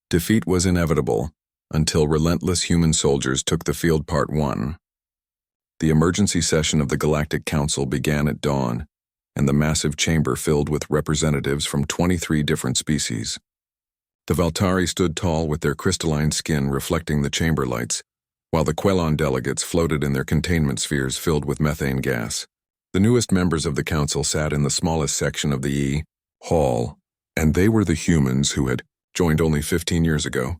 Defeat was inevitable, until relentless human soldiers took the field. Part 1. The emergency session of the Galactic Council began at dawn, and the massive chamber filled with representatives from 23 different species. The Valtari stood tall with their crystalline skin reflecting the chamber lights, while the Quelon delegates floated in their containment spheres filled with methane gas. The newest members of the council sat in the smallest section of the E hall, and they were the humans who had joined only 15 years ago.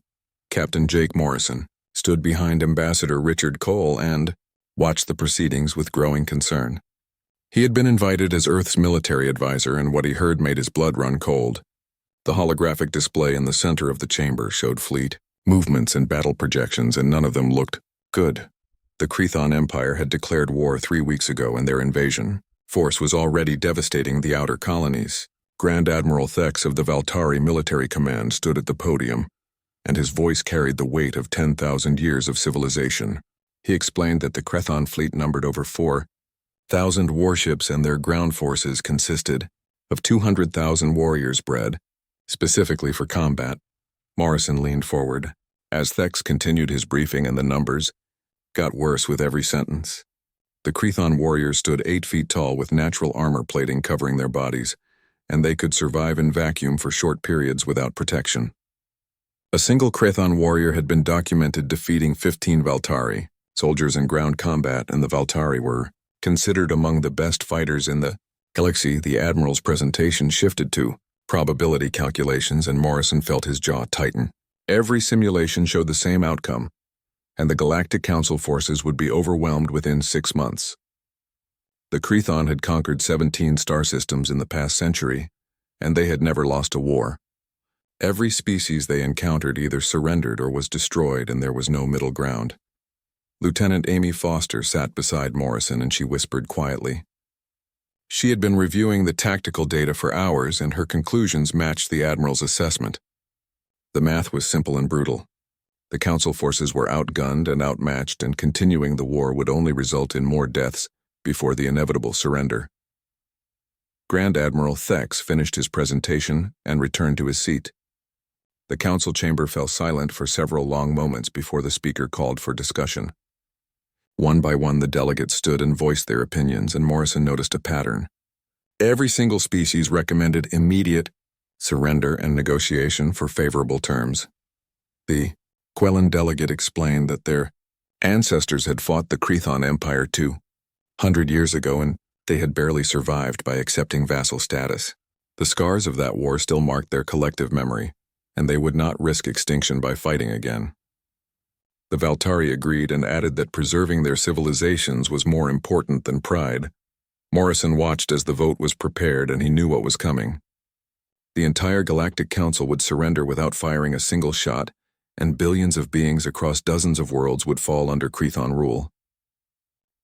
Captain Jake Morrison stood behind Ambassador Richard Cole and watched the proceedings with growing concern. He had been invited as Earth's military advisor, and what he heard made his blood run cold. The holographic display in the center of the chamber showed fleet movements and battle projections, and none of them looked good. The Crethon Empire had declared war 3 weeks ago, and their invasion force was already devastating the outer colonies. Grand Admiral Thex of the Valtari Military Command stood at the podium, and his voice carried the weight of 10,000 years of civilization. He explained that the Crethon fleet numbered over 4,000 warships, and their ground forces consisted of 200,000 warriors bred specifically for combat. Morrison leaned forward as Thex continued his briefing, and the numbers got worse with every sentence. The Crethon warriors stood 8 feet tall with natural armor plating covering their bodies, and they could survive in vacuum for short periods without protection. A single Crethon warrior had been documented defeating 15 Valtari soldiers in ground combat, and the Valtari were considered among the best fighters in the galaxy. The Admiral's presentation shifted to probability calculations, and Morrison felt his jaw tighten. Every simulation showed the same outcome, and the Galactic Council forces would be overwhelmed within 6 months. The Crethon had conquered 17 star systems in the past century, and they had never lost a war. Every species they encountered either surrendered or was destroyed, and there was no middle ground. Lieutenant Amy Foster sat beside Morrison, and she whispered quietly. She had been reviewing the tactical data for hours, and her conclusions matched the Admiral's assessment. The math was simple and brutal. The Council forces were outgunned and outmatched, and continuing the war would only result in more deaths before the inevitable surrender. Grand Admiral Thex finished his presentation and returned to his seat. The council chamber fell silent for several long moments before the speaker called for discussion. One by one, the delegates stood and voiced their opinions, and Morrison noticed a pattern. Every single species recommended immediate surrender and negotiation for favorable terms. The Quelon delegate explained that their ancestors had fought the Crethon Empire 200 years ago, and they had barely survived by accepting vassal status. The scars of that war still marked their collective memory, and they would not risk extinction by fighting again. The Valtari agreed and added that preserving their civilizations was more important than pride. Morrison watched as the vote was prepared, and he knew what was coming. The entire Galactic Council would surrender without firing a single shot, and billions of beings across dozens of worlds would fall under Crethon rule.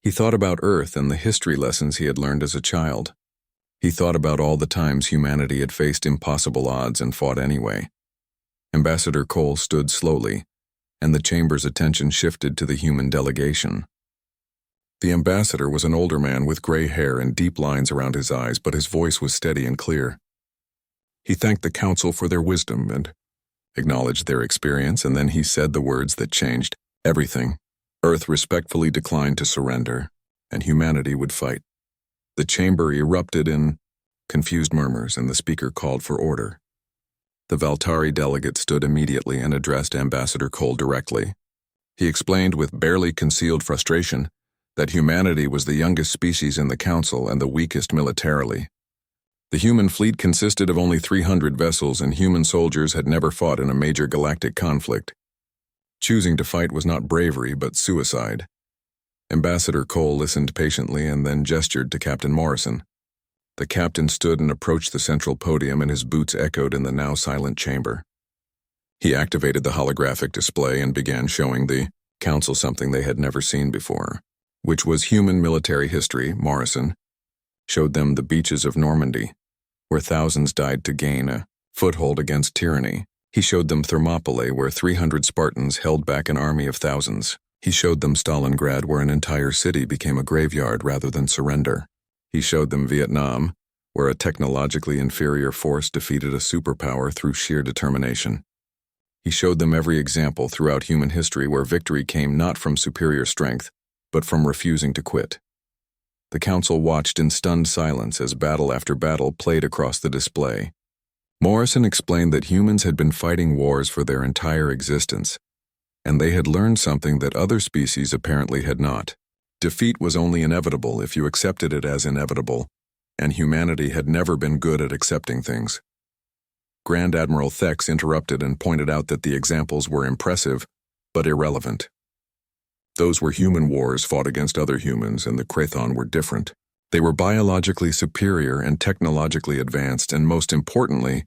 He thought about Earth and the history lessons he had learned as a child. He thought about all the times humanity had faced impossible odds and fought anyway. Ambassador Cole stood slowly, and the chamber's attention shifted to the human delegation. The ambassador was an older man with gray hair and deep lines around his eyes, but his voice was steady and clear. He thanked the council for their wisdom and acknowledged their experience, and then he said the words that changed everything. Earth respectfully declined to surrender, and humanity would fight. The chamber erupted in confused murmurs, and the speaker called for order. The Valtari delegate stood immediately and addressed Ambassador Cole directly. He explained with barely concealed frustration that humanity was the youngest species in the council and the weakest militarily. The human fleet consisted of only 300 vessels, and human soldiers had never fought in a major galactic conflict. Choosing to fight was not bravery, but suicide. Ambassador Cole listened patiently and then gestured to Captain Morrison. The captain stood and approached the central podium, and his boots echoed in the now silent chamber. He activated the holographic display and began showing the council something they had never seen before, which was human military history. Morrison showed them the beaches of Normandy, where thousands died to gain a foothold against tyranny. He showed them Thermopylae, where 300 Spartans held back an army of thousands. He showed them Stalingrad, where an entire city became a graveyard rather than surrender. He showed them Vietnam, where a technologically inferior force defeated a superpower through sheer determination. He showed them every example throughout human history where victory came not from superior strength, but from refusing to quit. The council watched in stunned silence as battle after battle played across the display. Morrison explained that humans had been fighting wars for their entire existence, and they had learned something that other species apparently had not. Defeat was only inevitable if you accepted it as inevitable, and humanity had never been good at accepting things. Grand Admiral Thex interrupted and pointed out that the examples were impressive, but irrelevant. Those were human wars fought against other humans, and the Krathon were different. They were biologically superior and technologically advanced, and most importantly,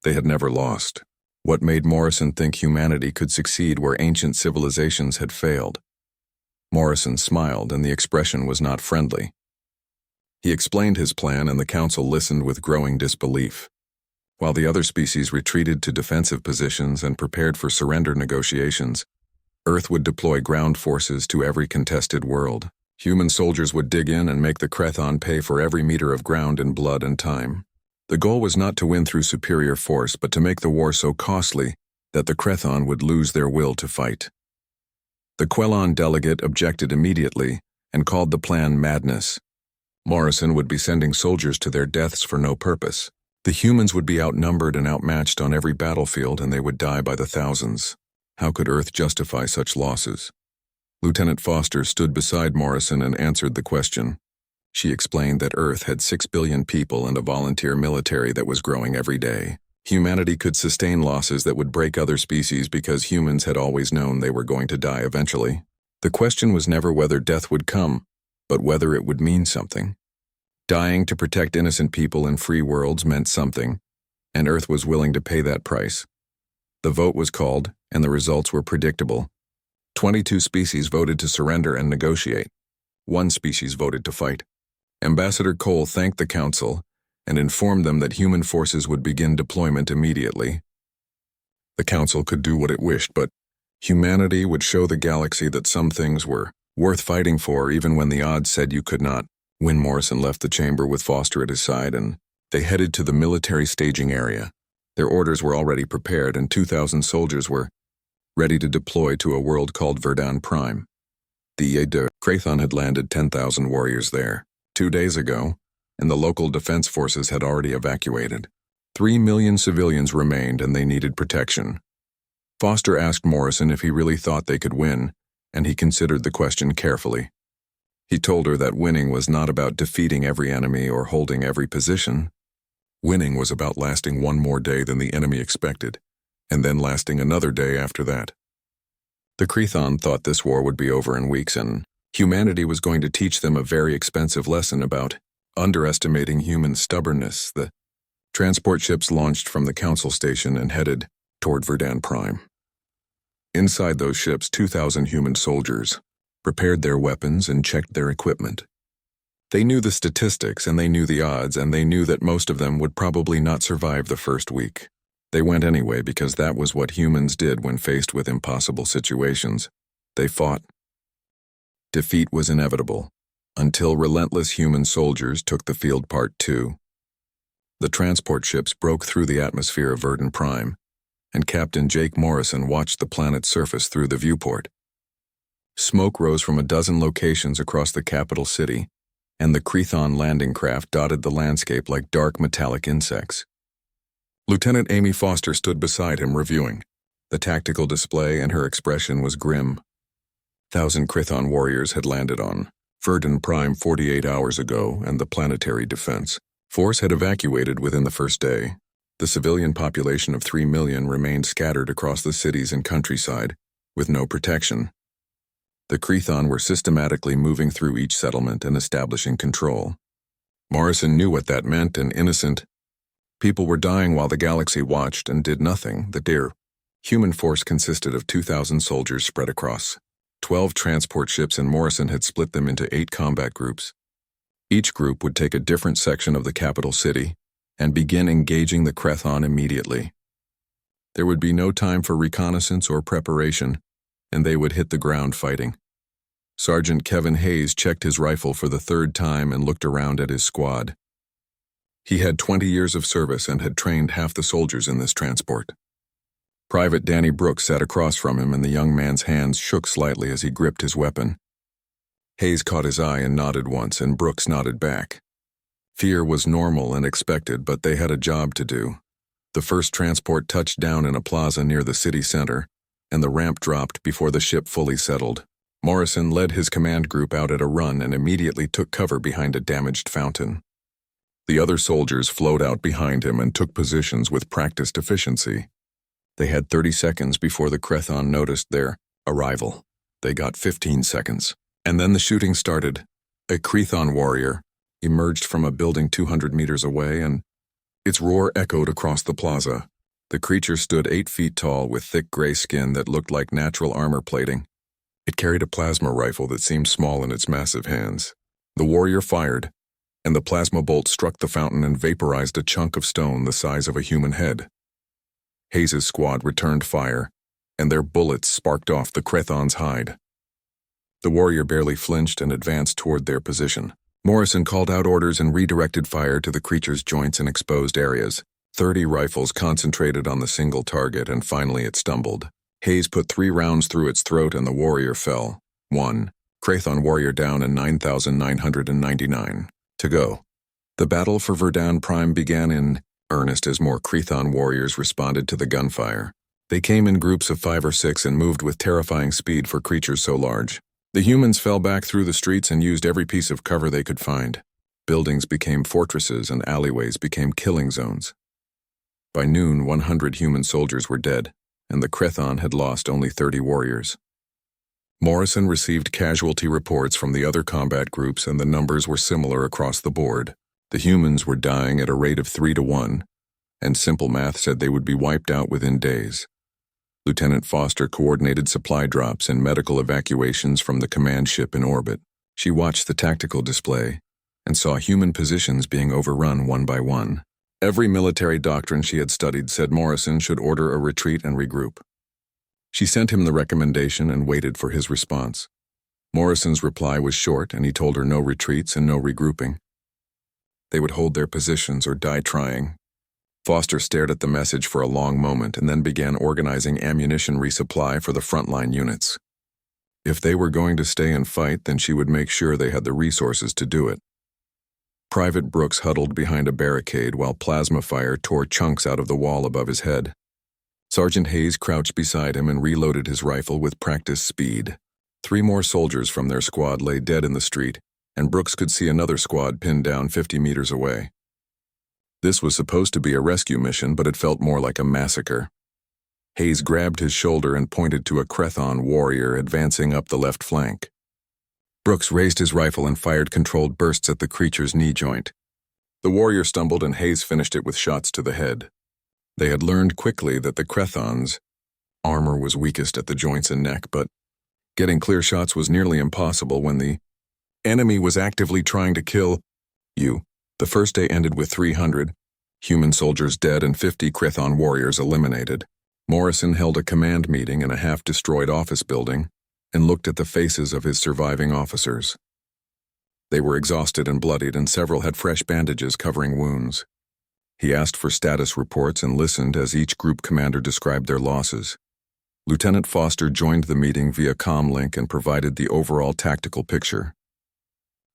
they had never lost. What made Morrison think humanity could succeed where ancient civilizations had failed? Morrison smiled, and the expression was not friendly. He explained his plan, and the council listened with growing disbelief. While the other species retreated to defensive positions and prepared for surrender negotiations, Earth would deploy ground forces to every contested world. Human soldiers would dig in and make the Krathon pay for every meter of ground in blood and time. The goal was not to win through superior force, but to make the war so costly that the Krathon would lose their will to fight. The Quelon delegate objected immediately and called the plan madness. Morrison would be sending soldiers to their deaths for no purpose. The humans would be outnumbered and outmatched on every battlefield, and they would die by the thousands. How could Earth justify such losses? Lieutenant Foster stood beside Morrison and answered the question. She explained that Earth had 6 billion people and a volunteer military that was growing every day. Humanity could sustain losses that would break other species because humans had always known they were going to die eventually. The question was never whether death would come, but whether it would mean something. Dying to protect innocent people in free worlds meant something, and Earth was willing to pay that price. The vote was called, and the results were predictable. 22 species voted to surrender and negotiate. 1 species voted to fight. Ambassador Cole thanked the council and informed them that human forces would begin deployment immediately. The council could do what it wished, but humanity would show the galaxy that some things were worth fighting for even when the odds said you could not. When Morrison left the chamber with Foster at his side, and they headed to the military staging area. Their orders were already prepared, and 2,000 soldiers were ready to deploy to a world called Verdun Prime. The Krathon had landed 10,000 warriors there 2 days ago, and the local defense forces had already evacuated. 3 million civilians remained, and they needed protection. Foster asked Morrison if he really thought they could win, and he considered the question carefully. He told her that winning was not about defeating every enemy or holding every position. Winning was about lasting 1 more day than the enemy expected, and then lasting another day after that. The Krathon thought this war would be over in weeks, and humanity was going to teach them a very expensive lesson about underestimating human stubbornness. The transport ships launched from the council station and headed toward Verdun Prime. Inside those ships, 2,000 human soldiers prepared their weapons and checked their equipment. They knew the statistics, and they knew the odds, and they knew that most of them would probably not survive the first week. They went anyway because that was what humans did when faced with impossible situations. They fought. Defeat was inevitable, until relentless human soldiers took the field. Part 2. The transport ships broke through the atmosphere of Verdun Prime, and Captain Jake Morrison watched the planet's surface through the viewport. Smoke rose from a dozen locations across the capital city, and the Krathon landing craft dotted the landscape like dark metallic insects. Lieutenant Amy Foster stood beside him reviewing the tactical display, and her expression was grim. 1,000 Krathon warriors had landed on Verdun Prime 48 hours ago, and the planetary defense force had evacuated within the first day. The civilian population of 3 million remained scattered across the cities and countryside, with no protection. The Krathon were systematically moving through each settlement and establishing control. Morrison knew what that meant, and innocent people were dying while the galaxy watched and did nothing. The human force consisted of 2,000 soldiers spread across 12 transport ships, and Morrison had split them into 8 combat groups. Each group would take a different section of the capital city and begin engaging the Krathon immediately. There would be no time for reconnaissance or preparation, and they would hit the ground fighting. Sergeant Kevin Hayes checked his rifle for the 3rd time and looked around at his squad. He had 20 years of service and had trained half the soldiers in this transport. Private Danny Brooks sat across from him, and the young man's hands shook slightly as he gripped his weapon. Hayes caught his eye and nodded once, and Brooks nodded back. Fear was normal and expected, but they had a job to do. The first transport touched down in a plaza near the city center, and the ramp dropped before the ship fully settled. Morrison led his command group out at a run and immediately took cover behind a damaged fountain. The other soldiers flowed out behind him and took positions with practiced efficiency. They had 30 seconds before the Crethon noticed their arrival. They got 15 seconds. And then the shooting started. A Crethon warrior emerged from a building 200 meters away, and its roar echoed across the plaza. The creature stood 8 feet tall with thick gray skin that looked like natural armor plating. It carried a plasma rifle that seemed small in its massive hands. The warrior fired, and the plasma bolt struck the fountain and vaporized a chunk of stone the size of a human head. Hayes' squad returned fire, and their bullets sparked off the Crethon's hide. The warrior barely flinched and advanced toward their position. Morrison called out orders and redirected fire to the creature's joints and exposed areas. 30 rifles concentrated on the single target, and finally it stumbled. Hayes put 3 rounds through its throat and the warrior fell. 1. Crethon warrior down and 9,999 to go. The battle for Verdun Prime began in earnest as more Crethon warriors responded to the gunfire. They came in groups of 5 or 6 and moved with terrifying speed for creatures so large. The humans fell back through the streets and used every piece of cover they could find. Buildings became fortresses and alleyways became killing zones. By noon, 100 human soldiers were dead, and the Crethon had lost only 30 warriors. Morrison received casualty reports from the other combat groups, and the numbers were similar across the board. The humans were dying at a rate of 3 to 1, and simple math said they would be wiped out within days. Lieutenant Foster coordinated supply drops and medical evacuations from the command ship in orbit. She watched the tactical display and saw human positions being overrun one by one. Every military doctrine she had studied said Morrison should order a retreat and regroup. She sent him the recommendation and waited for his response. Morrison's reply was short, and he told her no retreats and no regrouping. They would hold their positions or die trying. Foster stared at the message for a long moment and then began organizing ammunition resupply for the frontline units. If they were going to stay and fight, then she would make sure they had the resources to do it. Private Brooks huddled behind a barricade while plasma fire tore chunks out of the wall above his head. Sergeant Hayes crouched beside him and reloaded his rifle with practiced speed. 3 more soldiers from their squad lay dead in the street, and Brooks could see another squad pinned down 50 meters away. This was supposed to be a rescue mission, but it felt more like a massacre. Hayes grabbed his shoulder and pointed to a Crethon warrior advancing up the left flank. Brooks raised his rifle and fired controlled bursts at the creature's knee joint. The warrior stumbled, and Hayes finished it with shots to the head. They had learned quickly that the Crethon's armor was weakest at the joints and neck, but getting clear shots was nearly impossible when the enemy was actively trying to kill you. The first day ended with 300 human soldiers dead and 50 Crethon warriors eliminated. Morrison held a command meeting in a half-destroyed office building and looked at the faces of his surviving officers. They were exhausted and bloodied, and several had fresh bandages covering wounds. He asked for status reports and listened as each group commander described their losses. Lieutenant Foster joined the meeting via comlink and provided the overall tactical picture.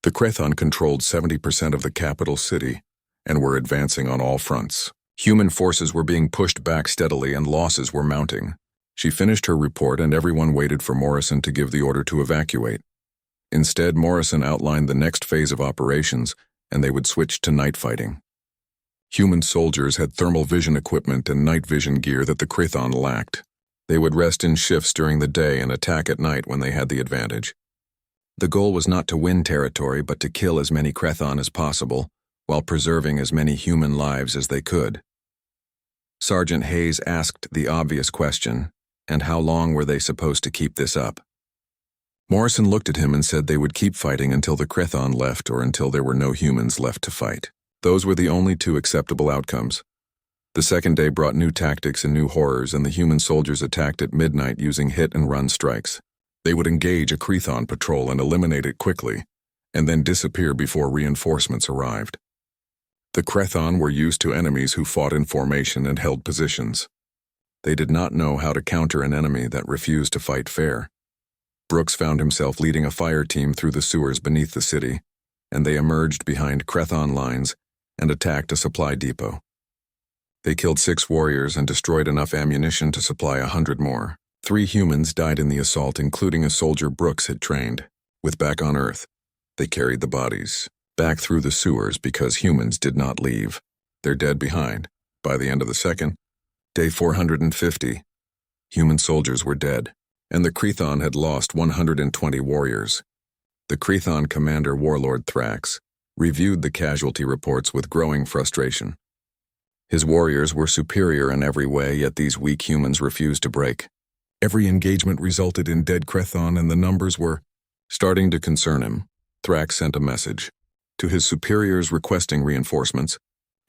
The Crethon controlled 70% of the capital city and were advancing on all fronts. Human forces were being pushed back steadily and losses were mounting. She finished her report, and everyone waited for Morrison to give the order to evacuate. Instead, Morrison outlined the next phase of operations, and they would switch to night fighting. Human soldiers had thermal vision equipment and night vision gear that the Crethon lacked. They would rest in shifts during the day and attack at night when they had the advantage. The goal was not to win territory, but to kill as many Crethon as possible, while preserving as many human lives as they could. Sergeant Hayes asked the obvious question, and how long were they supposed to keep this up? Morrison looked at him and said they would keep fighting until the Crethon left or until there were no humans left to fight. Those were the only 2 acceptable outcomes. The second day brought new tactics and new horrors, and the human soldiers attacked at midnight using hit-and-run strikes. They would engage a Crethon patrol and eliminate it quickly, and then disappear before reinforcements arrived. The Crethon were used to enemies who fought in formation and held positions. They did not know how to counter an enemy that refused to fight fair. Brooks found himself leading a fire team through the sewers beneath the city, and they emerged behind Crethon lines and attacked a supply depot. They killed 6 warriors and destroyed enough ammunition to supply 100 more. 3 humans died in the assault, including a soldier Brooks had trained. With back on Earth, they carried the bodies back through the sewers because humans did not leave. They're dead behind. By the end of the second, day 450, human soldiers were dead, and the Crethon had lost 120 warriors. The Crethon commander Warlord Thrax reviewed the casualty reports with growing frustration. His warriors were superior in every way, yet these weak humans refused to break. Every engagement resulted in dead Crethon, and the numbers were starting to concern him. Thrax sent a message to his superiors requesting reinforcements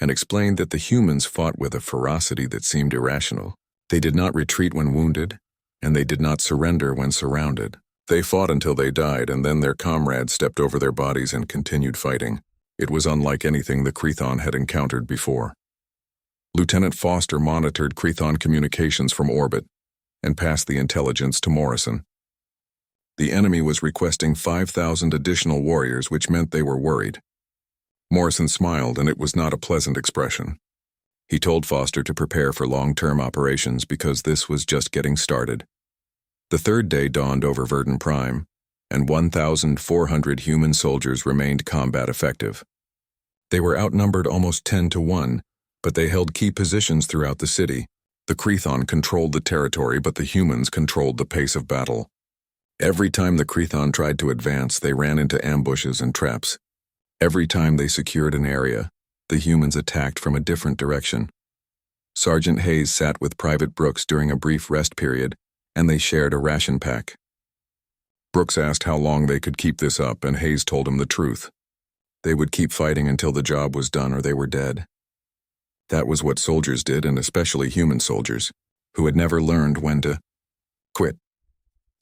and explained that the humans fought with a ferocity that seemed irrational. They did not retreat when wounded, and they did not surrender when surrounded. They fought until they died, and then their comrades stepped over their bodies and continued fighting. It was unlike anything the Crethon had encountered before. Lieutenant Foster monitored Crethon communications from orbit and passed the intelligence to Morrison. The enemy was requesting 5,000 additional warriors, which meant they were worried. Morrison smiled, and it was not a pleasant expression. He told Foster to prepare for long-term operations because this was just getting started. The third day dawned over Verdun Prime, and 1,400 human soldiers remained combat effective. They were outnumbered almost 10 to 1, but they held key positions throughout the city. The Crethon controlled the territory, but the humans controlled the pace of battle. Every time the Crethon tried to advance, they ran into ambushes and traps. Every time they secured an area, the humans attacked from a different direction. Sergeant Hayes sat with Private Brooks during a brief rest period, and they shared a ration pack. Brooks asked how long they could keep this up, and Hayes told him the truth. They would keep fighting until the job was done or they were dead. That was what soldiers did, and especially human soldiers, who had never learned when to quit.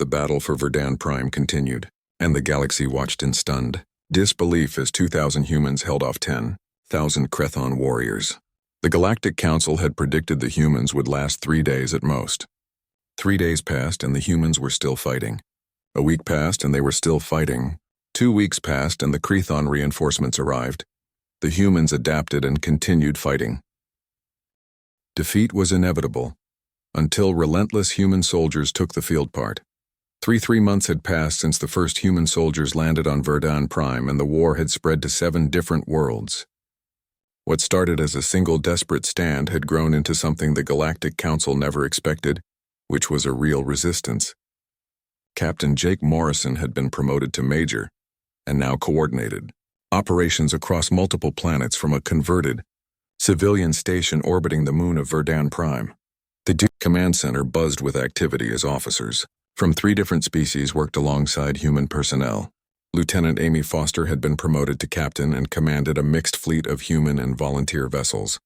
The battle for Verdun Prime continued, and the galaxy watched in stunned disbelief as 2,000 humans held off 10,000 Crethon warriors. The Galactic Council had predicted the humans would last 3 days at most. 3 days passed and the humans were still fighting. A week passed and they were still fighting. 2 weeks passed and the Crethon reinforcements arrived. The humans adapted and continued fighting. Defeat was inevitable, until relentless human soldiers took the field part. 3 months had passed since the first human soldiers landed on Verdun Prime, and the war had spread to 7 different worlds. What started as a single desperate stand had grown into something the Galactic Council never expected, which was a real resistance. Captain Jake Morrison had been promoted to Major, and now coordinated operations across multiple planets from a converted civilian station orbiting the moon of Verdun Prime. The Duke Command Center buzzed with activity as officers from 3 different species worked alongside human personnel. Lieutenant Amy Foster had been promoted to captain and commanded a mixed fleet of human and volunteer vessels.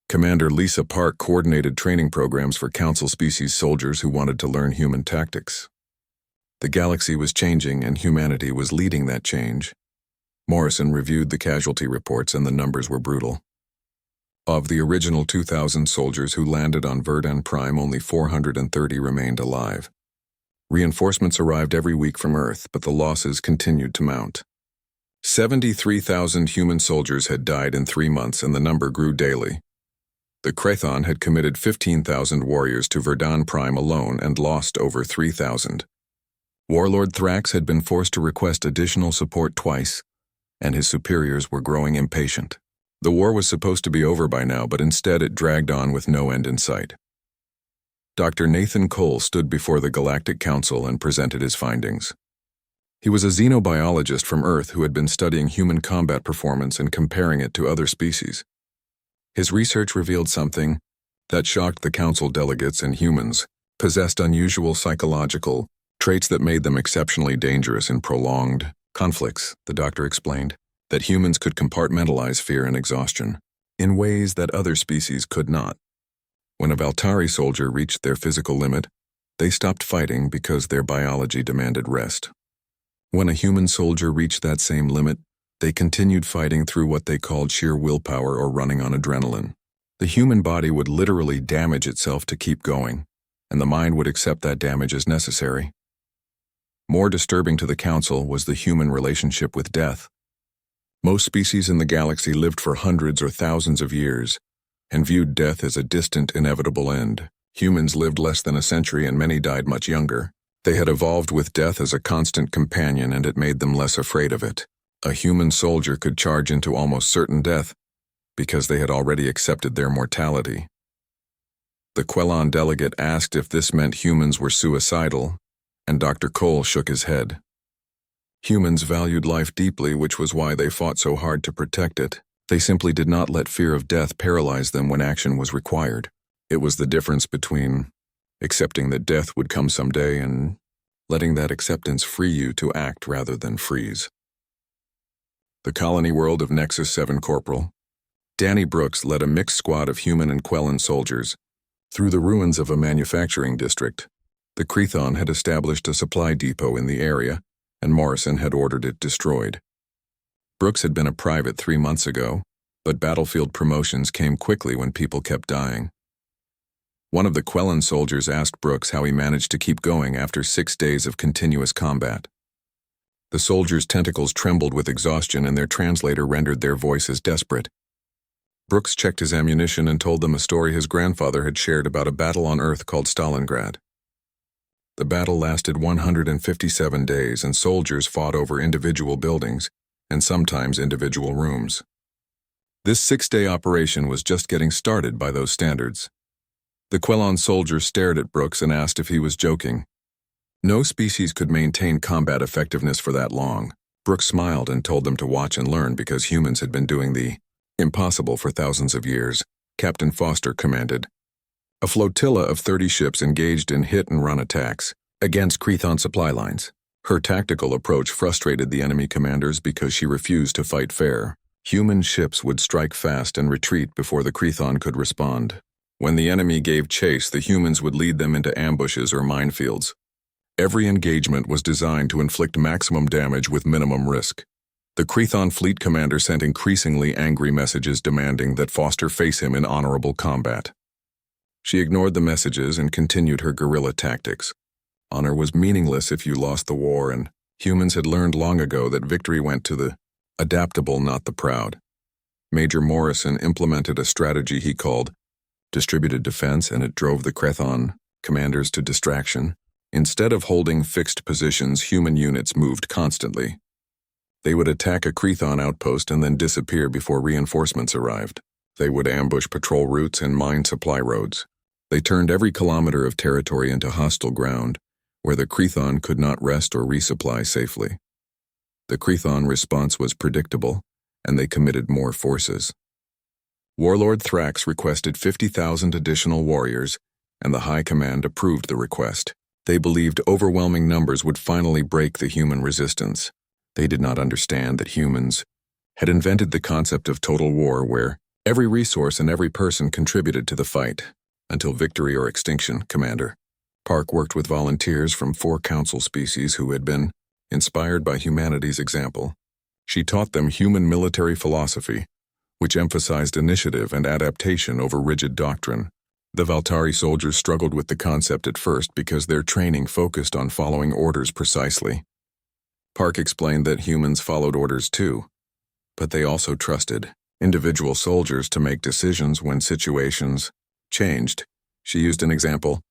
Commander Lisa Park coordinated training programs for Council species soldiers who wanted to learn human tactics. The galaxy was changing and humanity was leading that change. Morrison reviewed the casualty reports and the numbers were brutal. Of the original 2,000 soldiers who landed on Verdun Prime, only 430 remained alive. Reinforcements arrived every week from Earth, but the losses continued to mount. 73,000 human soldiers had died in 3 months, and the number grew daily. The Crethon had committed 15,000 warriors to Verdun Prime alone and lost over 3,000. Warlord Thrax had been forced to request additional support twice, and his superiors were growing impatient. The war was supposed to be over by now, but instead it dragged on with no end in sight. Dr. Nathan Cole stood before the Galactic Council and presented his findings. He was a xenobiologist from Earth who had been studying human combat performance and comparing it to other species. His research revealed something that shocked the Council delegates, and humans possessed unusual psychological traits that made them exceptionally dangerous in prolonged conflicts. The doctor explained that humans could compartmentalize fear and exhaustion in ways that other species could not. When a Valtari soldier reached their physical limit, they stopped fighting because their biology demanded rest. When a human soldier reached that same limit, they continued fighting through what they called sheer willpower or running on adrenaline. The human body would literally damage itself to keep going, and the mind would accept that damage as necessary. More disturbing to the Council was the human relationship with death. Most species in the galaxy lived for hundreds or thousands of years, and viewed death as a distant, inevitable end. Humans lived less than a century and many died much younger. They had evolved with death as a constant companion, and it made them less afraid of it. A human soldier could charge into almost certain death because they had already accepted their mortality. The Quelon delegate asked if this meant humans were suicidal, and Dr. Cole shook his head. Humans valued life deeply, which was why they fought so hard to protect it. They simply did not let fear of death paralyze them when action was required. It was the difference between accepting that death would come someday and letting that acceptance free you to act rather than freeze. The colony world of Nexus 7 Corporal. Danny Brooks led a mixed squad of human and Quelon soldiers through the ruins of a manufacturing district. The Crethon had established a supply depot in the area, and Morrison had ordered it destroyed. Brooks had been a private 3 months ago, but battlefield promotions came quickly when people kept dying. One of the Quelon soldiers asked Brooks how he managed to keep going after 6 days of continuous combat. The soldier's tentacles trembled with exhaustion, and their translator rendered their voices desperate. Brooks checked his ammunition and told them a story his grandfather had shared about a battle on Earth called Stalingrad. The battle lasted 157 days, and soldiers fought over individual buildings, and sometimes individual rooms. This 6-day operation was just getting started by those standards. The Quelon soldier stared at Brooks and asked if he was joking. No species could maintain combat effectiveness for that long. Brooks smiled and told them to watch and learn because humans had been doing the impossible for thousands of years. Captain Foster commanded. A flotilla of 30 ships engaged in hit-and-run attacks against Crethon supply lines. Her tactical approach frustrated the enemy commanders because she refused to fight fair. Human ships would strike fast and retreat before the Crethon could respond. When the enemy gave chase, the humans would lead them into ambushes or minefields. Every engagement was designed to inflict maximum damage with minimum risk. The Crethon fleet commander sent increasingly angry messages demanding that Foster face him in honorable combat. She ignored the messages and continued her guerrilla tactics. Honor was meaningless if you lost the war, and humans had learned long ago that victory went to the adaptable, not the proud. Major Morrison implemented a strategy he called distributed defense, and it drove the Crethon commanders to distraction. Instead of holding fixed positions, human units moved constantly. They would attack a Crethon outpost and then disappear before reinforcements arrived. They would ambush patrol routes and mine supply roads. They turned every kilometer of territory into hostile ground, where the Crethon could not rest or resupply safely. The Crethon response was predictable, and they committed more forces. Warlord Thrax requested 50,000 additional warriors, and the High Command approved the request. They believed overwhelming numbers would finally break the human resistance. They did not understand that humans had invented the concept of total war, where every resource and every person contributed to the fight, until victory or extinction, Commander. Park worked with volunteers from 4 council species who had been inspired by humanity's example. She taught them human military philosophy, which emphasized initiative and adaptation over rigid doctrine. The Valtari soldiers struggled with the concept at first because their training focused on following orders precisely. Park explained that humans followed orders too, but they also trusted individual soldiers to make decisions when situations changed. She used an example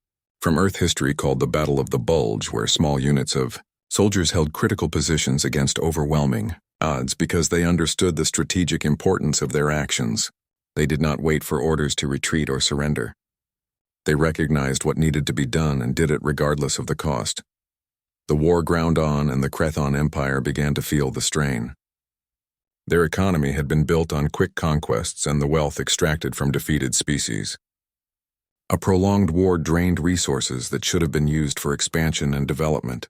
from Earth history called the Battle of the Bulge, where small units of soldiers held critical positions against overwhelming odds because they understood the strategic importance of their actions. They did not wait for orders to retreat or surrender. They recognized what needed to be done and did it regardless of the cost. The war ground on, and the Crethon Empire began to feel the strain. Their economy had been built on quick conquests and the wealth extracted from defeated species. A prolonged war drained resources that should have been used for expansion and development.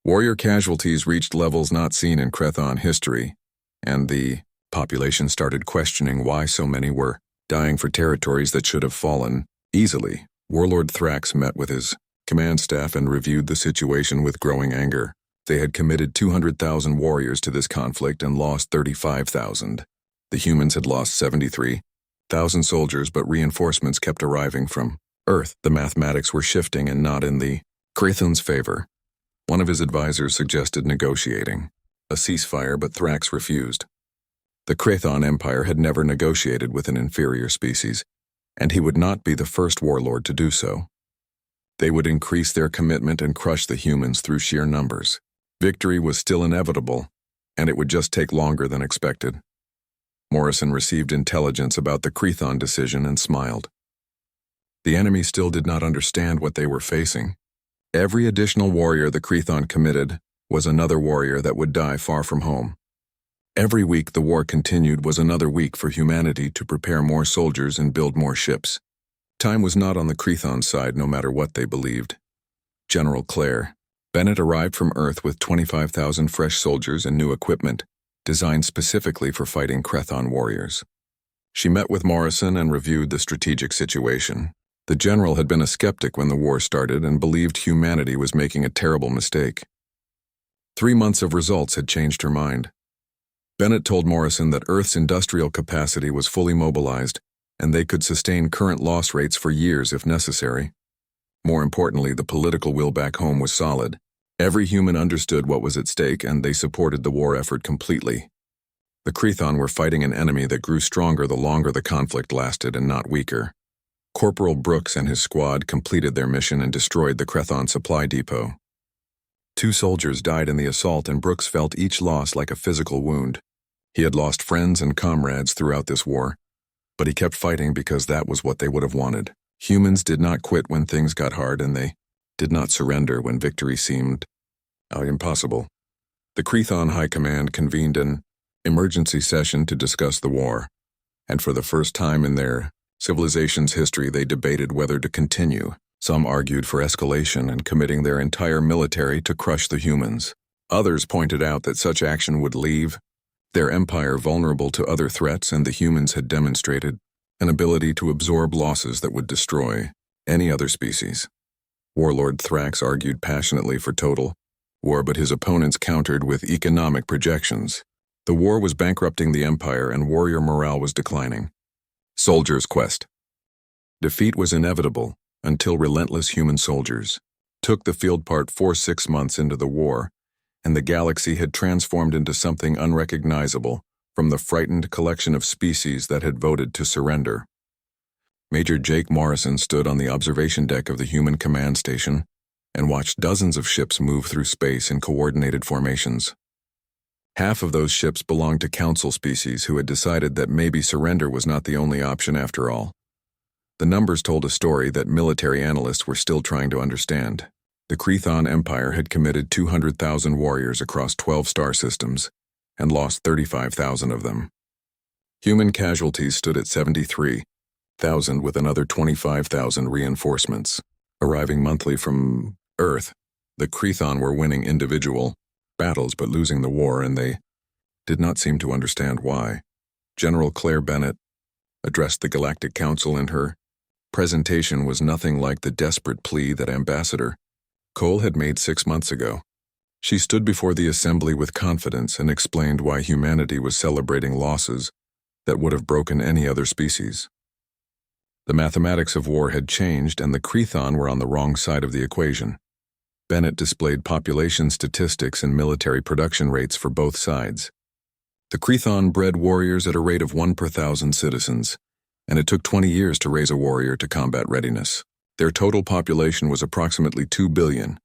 Warrior casualties reached levels not seen in Crethon history, and the population started questioning why so many were dying for territories that should have fallen easily. Warlord Thrax met with his command staff and reviewed the situation with growing anger. They had committed 200,000 warriors to this conflict and lost 35,000. The humans had lost 73. 1,000 soldiers, but reinforcements kept arriving from Earth. The mathematics were shifting and not in the Krathon's favor. One of his advisors suggested negotiating a ceasefire, but Thrax refused. The Krathon Empire had never negotiated with an inferior species, and he would not be the first warlord to do so. They would increase their commitment and crush the humans through sheer numbers. Victory was still inevitable, and it would just take longer than expected. Morrison received intelligence about the Krathon decision and smiled. The enemy still did not understand what they were facing. Every additional warrior the Krathon committed was another warrior that would die far from home. Every week the war continued was another week for humanity to prepare more soldiers and build more ships. Time was not on the Krathon's side no matter what they believed. General Claire Bennett arrived from Earth with 25,000 fresh soldiers and new equipment, designed specifically for fighting Krathon warriors. She met with Morrison and reviewed the strategic situation. The general had been a skeptic when the war started and believed humanity was making a terrible mistake. 3 months of results had changed her mind. Bennett told Morrison that Earth's industrial capacity was fully mobilized, and they could sustain current loss rates for years if necessary. More importantly, the political will back home was solid. Every human understood what was at stake, and they supported the war effort completely. The Krathon were fighting an enemy that grew stronger the longer the conflict lasted and not weaker. Corporal Brooks and his squad completed their mission and destroyed the Krathon supply depot. 2 soldiers died in the assault, and Brooks felt each loss like a physical wound. He had lost friends and comrades throughout this war, but he kept fighting because that was what they would have wanted. Humans did not quit when things got hard, and they did not surrender when victory seemed impossible. The Krathon High Command convened an emergency session to discuss the war, and for the first time in their civilization's history they debated whether to continue. Some argued for escalation and committing their entire military to crush the humans. Others pointed out that such action would leave their empire vulnerable to other threats, and the humans had demonstrated an ability to absorb losses that would destroy any other species. Warlord Thrax argued passionately for total war, but his opponents countered with economic projections. The war was bankrupting the empire, and warrior morale was declining. Soldier's quest. Defeat was inevitable until relentless human soldiers took the field part 6 months into the war, and the galaxy had transformed into something unrecognizable from the frightened collection of species that had voted to surrender. Major Jake Morrison stood on the observation deck of the human command station and watched dozens of ships move through space in coordinated formations. Half of those ships belonged to council species who had decided that maybe surrender was not the only option after all. The numbers told a story that military analysts were still trying to understand. The Krathon Empire had committed 200,000 warriors across 12 star systems and lost 35,000 of them. Human casualties stood at 73,000, with another 25,000 reinforcements arriving monthly from Earth. The Krathon were winning individual battles but losing the war, and they did not seem to understand why. General Claire Bennett addressed the Galactic Council, and her presentation was nothing like the desperate plea that Ambassador Cole had made 6 months ago. She stood before the assembly with confidence and explained why humanity was celebrating losses that would have broken any other species. The mathematics of war had changed, and the Krathon were on the wrong side of the equation. Bennett displayed population statistics and military production rates for both sides. The Krathon bred warriors at a rate of 1 per 1,000 citizens, and it took 20 years to raise a warrior to combat readiness. Their total population was approximately 2 billion,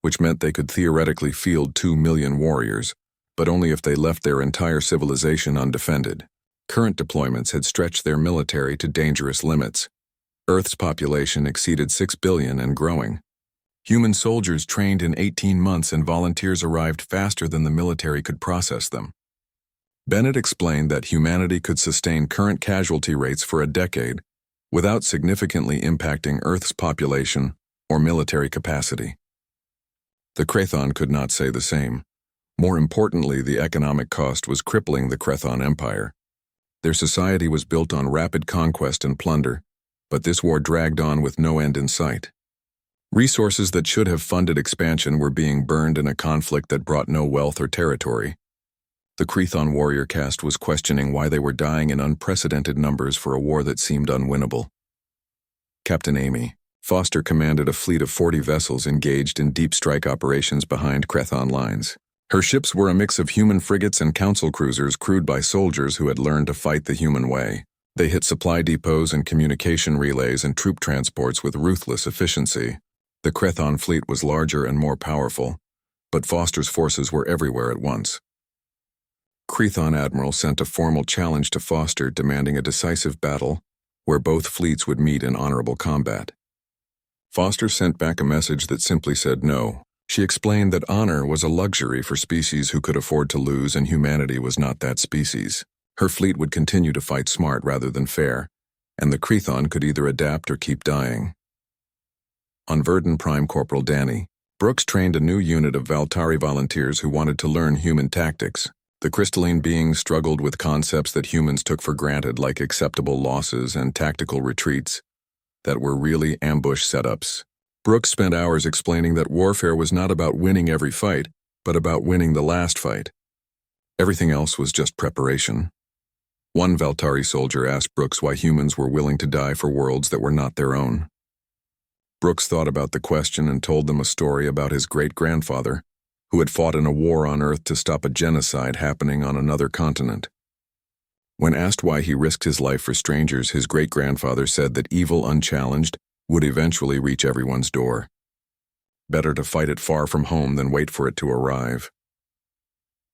which meant they could theoretically field 2 million warriors, but only if they left their entire civilization undefended. Current deployments had stretched their military to dangerous limits. Earth's population exceeded 6 billion and growing. Human soldiers trained in 18 months, and volunteers arrived faster than the military could process them. Bennett explained that humanity could sustain current casualty rates for a decade without significantly impacting Earth's population or military capacity. The Krathon could not say the same. More importantly, the economic cost was crippling the Krathon Empire. Their society was built on rapid conquest and plunder, but this war dragged on with no end in sight. Resources that should have funded expansion were being burned in a conflict that brought no wealth or territory. The Crethon warrior caste was questioning why they were dying in unprecedented numbers for a war that seemed unwinnable. Captain Amy Foster commanded a fleet of 40 vessels engaged in deep strike operations behind Crethon lines. Her ships were a mix of human frigates and council cruisers crewed by soldiers who had learned to fight the human way. They hit supply depots and communication relays and troop transports with ruthless efficiency. The Crethon fleet was larger and more powerful, but Foster's forces were everywhere at once. Crethon Admiral sent a formal challenge to Foster demanding a decisive battle where both fleets would meet in honorable combat. Foster sent back a message that simply said no. She explained that honor was a luxury for species who could afford to lose, and humanity was not that species. Her fleet would continue to fight smart rather than fair, and the Crethon could either adapt or keep dying. On Verdun, Prime Corporal Danny Brooks trained a new unit of Valtari volunteers who wanted to learn human tactics. The crystalline beings struggled with concepts that humans took for granted, like acceptable losses and tactical retreats that were really ambush setups. Brooks spent hours explaining that warfare was not about winning every fight, but about winning the last fight. Everything else was just preparation. One Valtari soldier asked Brooks why humans were willing to die for worlds that were not their own. Brooks thought about the question and told them a story about his great-grandfather, who had fought in a war on Earth to stop a genocide happening on another continent. When asked why he risked his life for strangers, his great-grandfather said that evil unchallenged would eventually reach everyone's door. Better to fight it far from home than wait for it to arrive.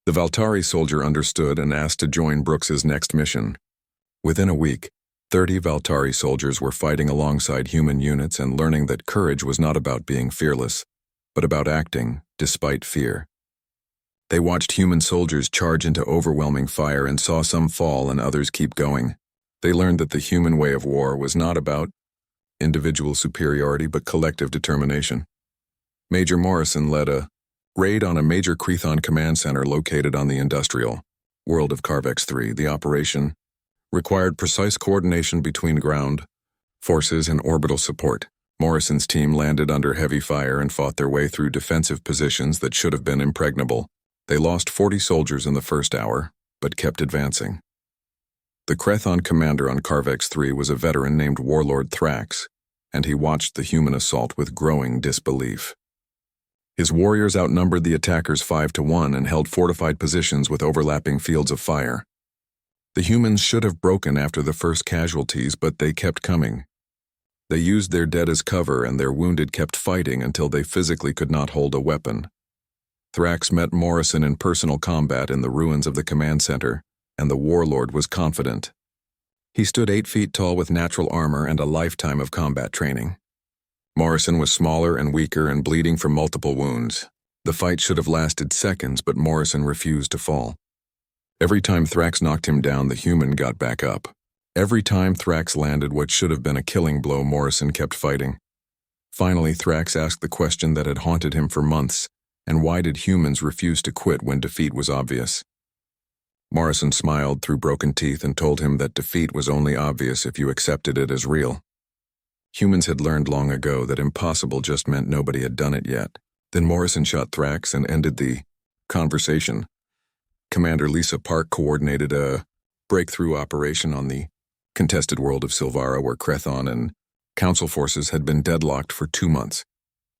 The Valtari soldier understood and asked to join Brooks's next mission. Within a week, 30 Valtari soldiers were fighting alongside human units and learning that courage was not about being fearless, but about acting despite fear. They watched human soldiers charge into overwhelming fire and saw some fall and others keep going. They learned that the human way of war was not about individual superiority but collective determination. Major Morrison led a raid on a major Crethon command center located on the industrial world of Carvex 3. The operation required precise coordination between ground forces and orbital support. Morrison's team landed under heavy fire and fought their way through defensive positions that should have been impregnable. They lost 40 soldiers in the first hour, but kept advancing. The Crethon commander on Carvex 3 was a veteran named Warlord Thrax, and he watched the human assault with growing disbelief. His warriors outnumbered the attackers 5-1 and held fortified positions with overlapping fields of fire. The humans should have broken after the first casualties, but they kept coming. They used their dead as cover, and their wounded kept fighting until they physically could not hold a weapon. Thrax met Morrison in personal combat in the ruins of the command center, and the warlord was confident. He stood 8 feet tall with natural armor and a lifetime of combat training. Morrison was smaller and weaker and bleeding from multiple wounds. The fight should have lasted seconds, but Morrison refused to fall. Every time Thrax knocked him down, the human got back up. Every time Thrax landed what should have been a killing blow, Morrison kept fighting. Finally, Thrax asked the question that had haunted him for months: and why did humans refuse to quit when defeat was obvious? Morrison smiled through broken teeth and told him that defeat was only obvious if you accepted it as real. Humans had learned long ago that impossible just meant nobody had done it yet. Then Morrison shot Thrax and ended the conversation. Commander Lisa Park coordinated a breakthrough operation on the contested world of Silvara, where Crethon and Council forces had been deadlocked for 2 months.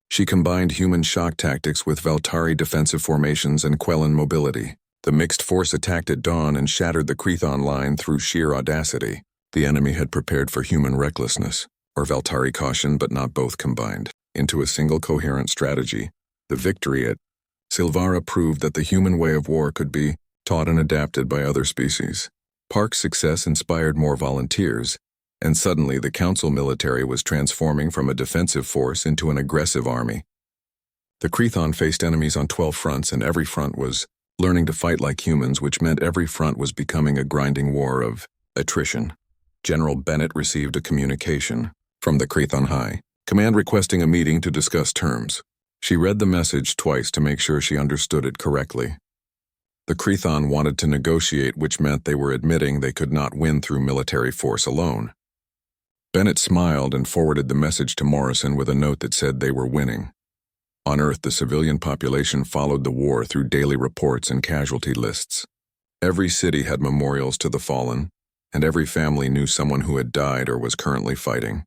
She combined human shock tactics with Valtari defensive formations and Quellan mobility. The mixed force attacked at dawn and shattered the Crethon line through sheer audacity. The enemy had prepared for human recklessness, or Valtari caution, but not both combined, into a single coherent strategy. The victory at Silvara proved that the human way of war could be taught and adapted by other species. Park's success inspired more volunteers, and suddenly the Council military was transforming from a defensive force into an aggressive army. The Crethon faced enemies on 12 fronts, and every front was learning to fight like humans, which meant every front was becoming a grinding war of attrition. General Bennett received a communication from the Crethon High Command requesting a meeting to discuss terms. She read the message twice to make sure she understood it correctly. The Crethon wanted to negotiate, which meant they were admitting they could not win through military force alone. Bennett smiled and forwarded the message to Morrison with a note that said they were winning. On Earth, the civilian population followed the war through daily reports and casualty lists. Every city had memorials to the fallen, and every family knew someone who had died or was currently fighting.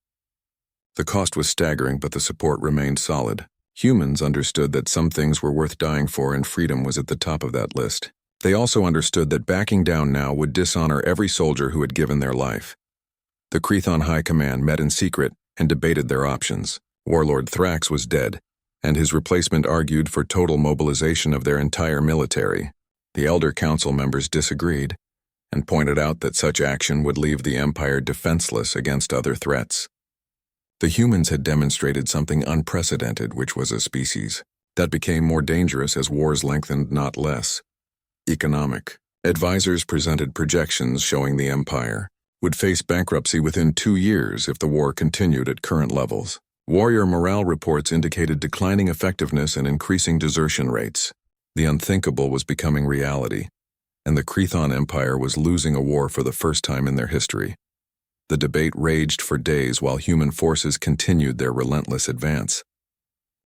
The cost was staggering, but the support remained solid. Humans understood that some things were worth dying for, and freedom was at the top of that list. They also understood that backing down now would dishonor every soldier who had given their life. The Crethon High Command met in secret and debated their options. Warlord Thrax was dead, and his replacement argued for total mobilization of their entire military. The Elder Council members disagreed and pointed out that such action would leave the Empire defenseless against other threats. The humans had demonstrated something unprecedented, which was a species that became more dangerous as wars lengthened, not less. Economic. Advisors presented projections showing the Empire would face bankruptcy within 2 years if the war continued at current levels. Warrior morale reports indicated declining effectiveness and increasing desertion rates. The unthinkable was becoming reality, and the Crethon Empire was losing a war for the first time in their history. The debate raged for days while human forces continued their relentless advance.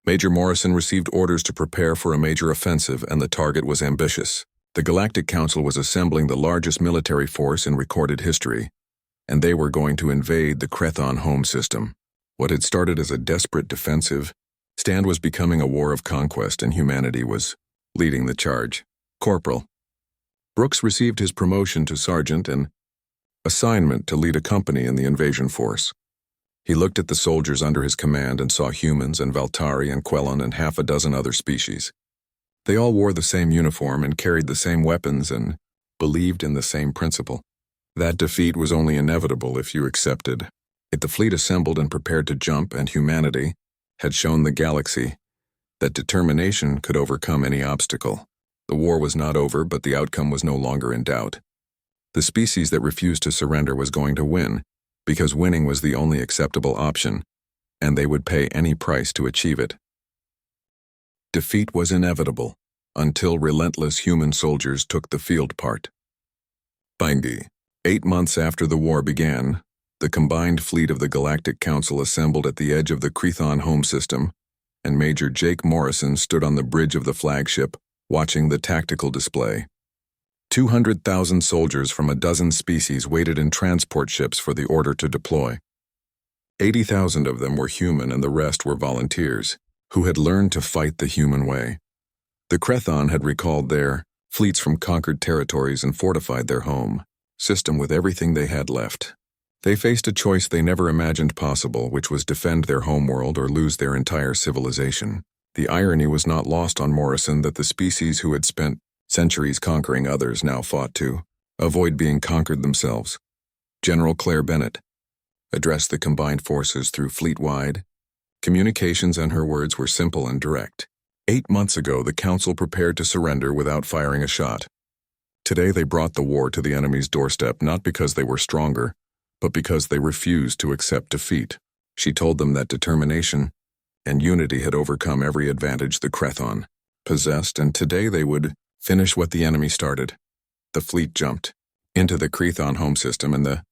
Major Morrison received orders to prepare for a major offensive, and the target was ambitious. The Galactic Council was assembling the largest military force in recorded history, and they were going to invade the Crethon home system. What had started as a desperate defensive stand was becoming a war of conquest, and humanity was leading the charge. Corporal Brooks received his promotion to sergeant and assignment to lead a company in the invasion force. He looked at the soldiers under his command and saw humans and Valtari and Quellon and half a dozen other species. They all wore the same uniform and carried the same weapons and believed in the same principle. That defeat was only inevitable if you accepted it. The fleet assembled and prepared to jump, and humanity had shown the galaxy that determination could overcome any obstacle. The war was not over, but the outcome was no longer in doubt. The species that refused to surrender was going to win, because winning was the only acceptable option, and they would pay any price to achieve it. Defeat was inevitable, until relentless human soldiers took the field part. Binge. 8 months after the war began, the combined fleet of the Galactic Council assembled at the edge of the Crethon home system, and Major Jake Morrison stood on the bridge of the flagship, watching the tactical display. 200,000 soldiers from a dozen species waited in transport ships for the order to deploy. 80,000 of them were human, and the rest were volunteers, who had learned to fight the human way. The Crethon had recalled their fleets from conquered territories and fortified their home system with everything they had left. They faced a choice they never imagined possible, which was defend their homeworld or lose their entire civilization. The irony was not lost on Morrison that the species who had spent centuries conquering others now fought to avoid being conquered themselves. General Claire Bennett addressed the combined forces through fleet-wide communications, and her words were simple and direct. 8 months ago, the Council prepared to surrender without firing a shot. Today they brought the war to the enemy's doorstep, not because they were stronger, but because they refused to accept defeat. She told them that determination and unity had overcome every advantage the Crethon possessed, and today they would finish what the enemy started. The fleet jumped into the Crethon home system, and the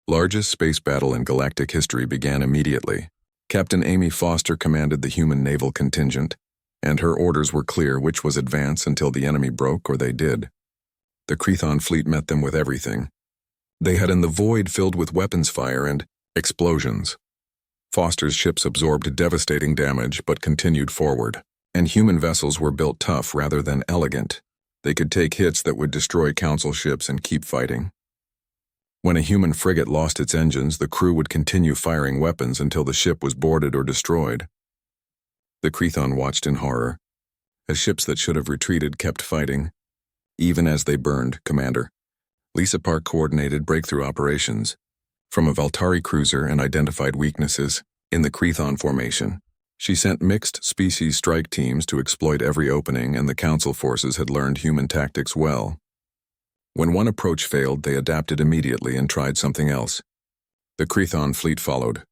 largest space battle in galactic history began immediately. Captain Amy Foster commanded the human naval contingent, and her orders were clear, which was advance until the enemy broke, or they did. The Crethon fleet met them with everything they had in the void, filled with weapons fire and explosions. Foster's ships absorbed devastating damage but continued forward, and human vessels were built tough rather than elegant. They could take hits that would destroy Council ships and keep fighting. When a human frigate lost its engines, the crew would continue firing weapons until the ship was boarded or destroyed. The Crethon watched in horror as ships that should have retreated kept fighting, even as they burned. Commander Lisa Park coordinated breakthrough operations from a Valtari cruiser and identified weaknesses in the Crethon formation. She sent mixed species strike teams to exploit every opening, and the Council forces had learned human tactics well. When one approach failed, they adapted immediately and tried something else. The Crethon fleet followed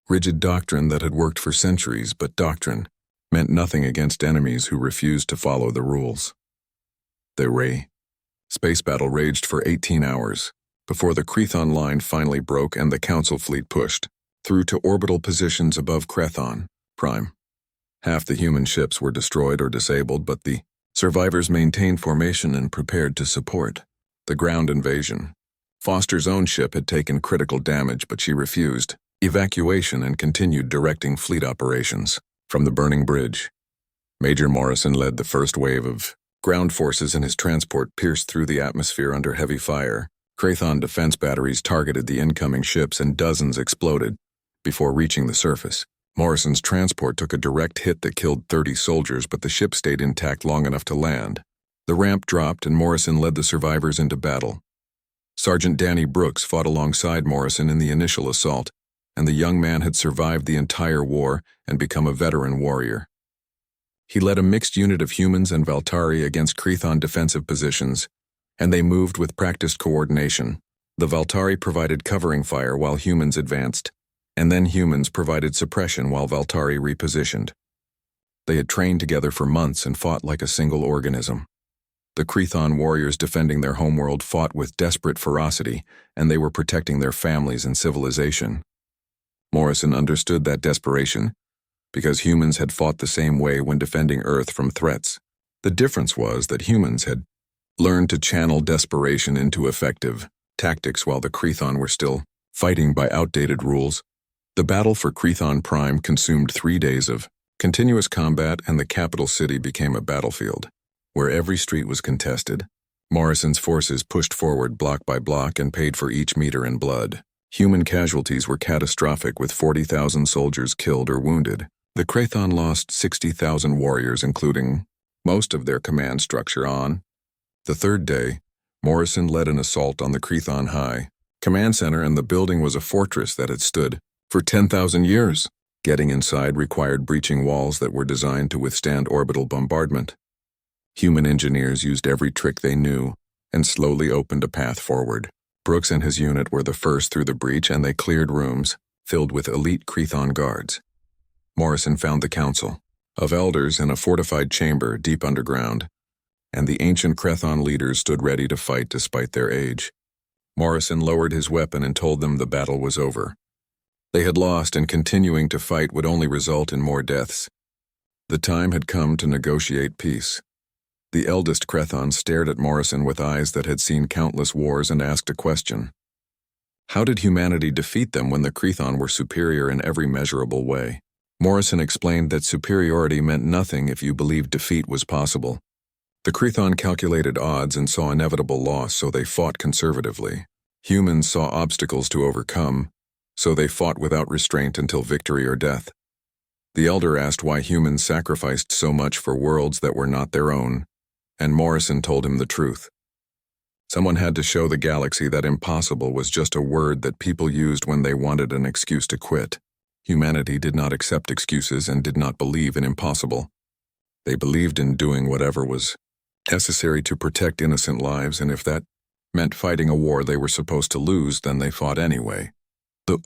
rigid doctrine that had worked for centuries, but doctrine meant nothing against enemies who refused to follow the rules. The space battle raged for 18 hours before the Crethon line finally broke and the Council fleet pushed through to orbital positions above Crethon Prime. Half the human ships were destroyed or disabled, but the survivors maintained formation and prepared to support The ground invasion. Foster's own ship had taken critical damage, but she refused evacuation and continued directing fleet operations from the burning bridge. Major Morrison led the first wave of ground forces, and his transport pierced through the atmosphere under heavy fire. Krathon defense batteries targeted the incoming ships, and dozens exploded before reaching the surface. Morrison's transport took a direct hit that killed 30 soldiers, but the ship stayed intact long enough to land. The ramp dropped, and Morrison led the survivors into battle. Sergeant Danny Brooks fought alongside Morrison in the initial assault, and the young man had survived the entire war and become a veteran warrior. He led a mixed unit of humans and Valtari against Krathon defensive positions, and they moved with practiced coordination. The Valtari provided covering fire while humans advanced, and then humans provided suppression while Valtari repositioned. They had trained together for months and fought like a single organism. The Krathon warriors defending their homeworld fought with desperate ferocity, and they were protecting their families and civilization. Morrison understood that desperation, because humans had fought the same way when defending Earth from threats. The difference was that humans had learned to channel desperation into effective tactics while the Krathon were still fighting by outdated rules. The battle for Krathon Prime consumed 3 days of continuous combat, and the capital city became a battlefield, where every street was contested. Morrison's forces pushed forward block by block and paid for each meter in blood. Human casualties were catastrophic, with 40,000 soldiers killed or wounded. The Krathon lost 60,000 warriors, including most of their command structure. On the third day, Morrison led an assault on the Krathon High Command Center, and the building was a fortress that had stood for 10,000 years. Getting inside required breaching walls that were designed to withstand orbital bombardment. Human engineers used every trick they knew and slowly opened a path forward. Brooks and his unit were the first through the breach, and they cleared rooms filled with elite Krathon guards. Morrison found the Council of Elders in a fortified chamber deep underground, and the ancient Krathon leaders stood ready to fight despite their age. Morrison lowered his weapon and told them the battle was over. They had lost, and continuing to fight would only result in more deaths. The time had come to negotiate peace. The eldest Krathon stared at Morrison with eyes that had seen countless wars and asked a question. How did humanity defeat them when the Krathon were superior in every measurable way? Morrison explained that superiority meant nothing if you believed defeat was possible. The Krathon calculated odds and saw inevitable loss, so they fought conservatively. Humans saw obstacles to overcome, so they fought without restraint until victory or death. The elder asked why humans sacrificed so much for worlds that were not their own, and Morrison told him the truth. Someone had to show the galaxy that impossible was just a word that people used when they wanted an excuse to quit. Humanity did not accept excuses and did not believe in impossible. They believed in doing whatever was necessary to protect innocent lives, and if that meant fighting a war they were supposed to lose, then they fought anyway. The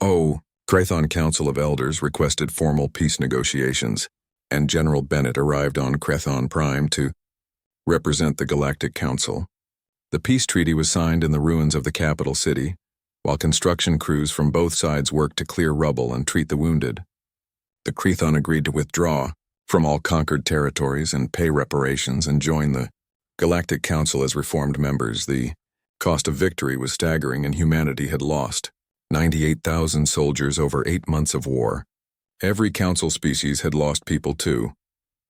Krathon Council of Elders requested formal peace negotiations, and General Bennett arrived on Krathon Prime to represent the Galactic Council. The peace treaty was signed in the ruins of the capital city, while construction crews from both sides worked to clear rubble and treat the wounded. The Krathon agreed to withdraw from all conquered territories and pay reparations and join the Galactic Council as reformed members. The cost of victory was staggering, and humanity had lost 98,000 soldiers over 8 months of war. Every council species had lost people too,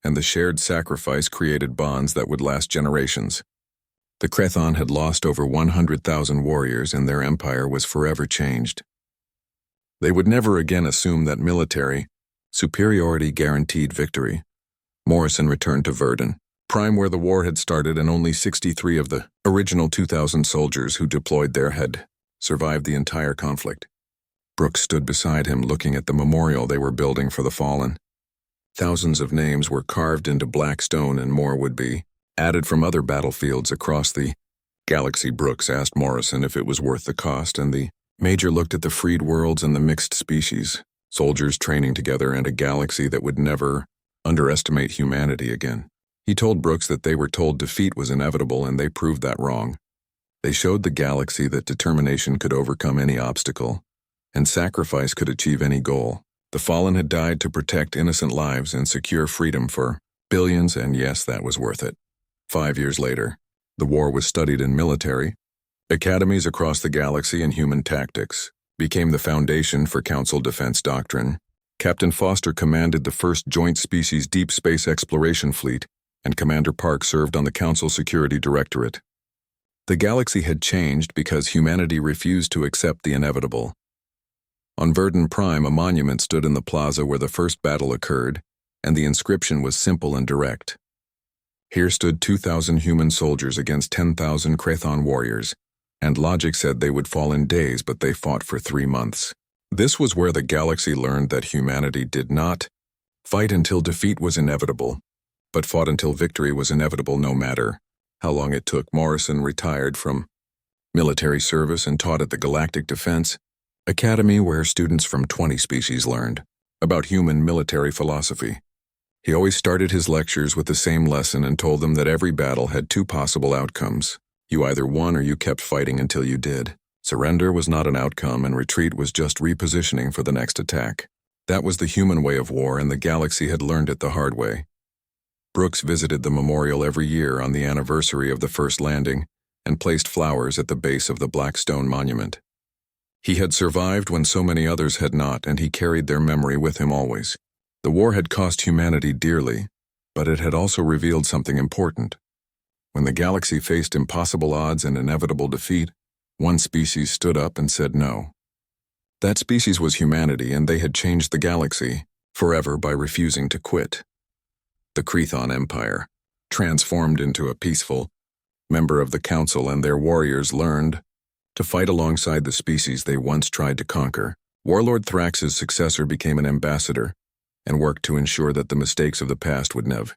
and the shared sacrifice created bonds that would last generations. The Krathon had lost over 100,000 warriors, and their empire was forever changed. They would never again assume that military superiority guaranteed victory. Morrison returned to Verdun Prime, where the war had started, and only 63 of the original 2,000 soldiers who deployed there had survived the entire conflict. Brooks stood beside him, looking at the memorial they were building for the fallen. Thousands of names were carved into black stone, and more would be added from other battlefields across the galaxy. Brooks asked Morrison if it was worth the cost, and the Major looked at the freed worlds and the mixed species, soldiers training together, and a galaxy that would never underestimate humanity again. He told Brooks that they were told defeat was inevitable, and they proved that wrong. They showed the galaxy that determination could overcome any obstacle, and sacrifice could achieve any goal. The fallen had died to protect innocent lives and secure freedom for billions, and yes, that was worth it. 5 years later, the war was studied in military Academies across the galaxy and human tactics became the foundation for Council defense doctrine. Captain Foster commanded the first Joint Species Deep Space Exploration Fleet, and Commander Park served on the Council Security Directorate. The galaxy had changed because humanity refused to accept the inevitable. On Verdun Prime, a monument stood in the plaza where the first battle occurred, and the inscription was simple and direct. Here stood 2,000 human soldiers against 10,000 Krathon warriors, and logic said they would fall in days, but they fought for 3 months. This was where the galaxy learned that humanity did not fight until defeat was inevitable, but fought until victory was inevitable no matter how long it took. Morrison retired from military service and taught at the Galactic Defense Academy, where students from 20 species learned about human military philosophy. He always started his lectures with the same lesson and told them that every battle had 2 possible outcomes. You either won or you kept fighting until you did. Surrender was not an outcome, and retreat was just repositioning for the next attack. That was the human way of war, and the galaxy had learned it the hard way. Brooks visited the memorial every year on the anniversary of the first landing and placed flowers at the base of the black stone monument. He had survived when so many others had not, and he carried their memory with him always. The war had cost humanity dearly, but it had also revealed something important. When the galaxy faced impossible odds and inevitable defeat, one species stood up and said no. That species was humanity, and they had changed the galaxy forever by refusing to quit. The Krathon Empire, transformed into a peaceful member of the Council, and their warriors learned to fight alongside the species they once tried to conquer. Warlord Thrax's successor became an ambassador and worked to ensure that the mistakes of the past would never